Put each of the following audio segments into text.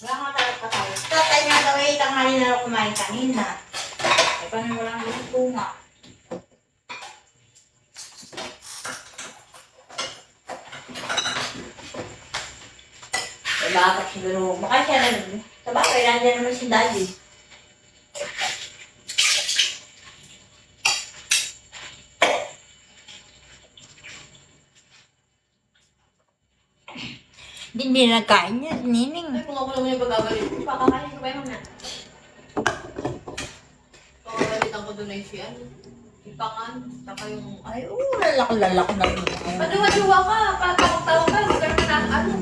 Wala nga talaga tayo. Tatay nga daw eh, tanghali na ako kumain kanina. Eh, paano walang luto nga? Eh, bakit siguro? Baka siya lang. Sabagay, nandiyan naman si Daddy. Hindi na nagkain niya, Nining. Ay, kung ako naman yung pagagalit ko, pakakain ko ba yung na? Pagagalitan ko doon ay si ano, ipangan, saka yung... Ay, lalak na rin. Paduwa-duwa ka, patawag-tawag ka, huwag ka naman na ano.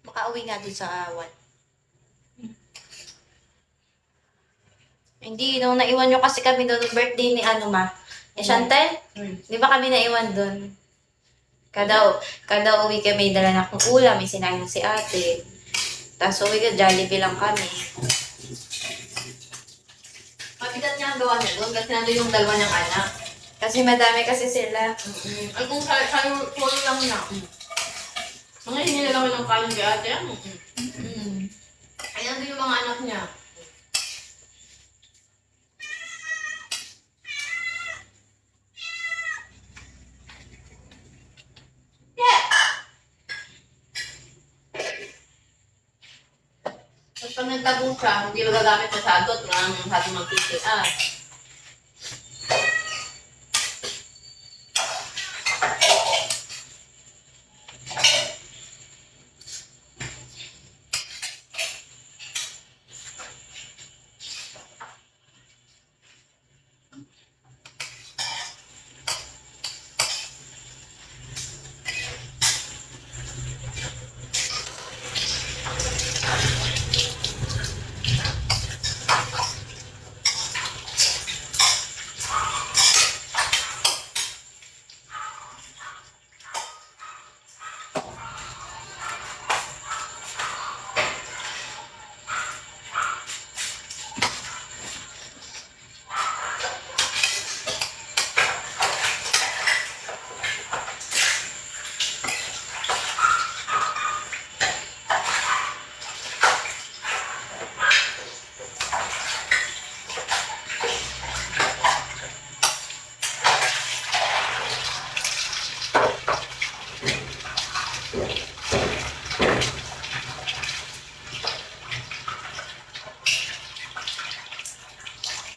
Makauwi nga doon sa awan. Hindi, nung naiwan nyo kasi kami doon, birthday ni ano ma. Ni Chantel? Di ba kami naiwan doon? Kada uwi kami, dala na akong ulam, may sinain si ate. Tapos uwi ka, Jollibee lang kami. Mabigat niya ang gawa niya doon kasi nandun yung dalawa niyang anak. Kasi madami kasi sila. Ay, kung sa'yo lang na. Mga hindi nila ng kanin kay ate, ano? Ay, nandun yung mga anak niya. Tapos pag nagtago siya, hindi magagamit masyado at masyado mag-PCR.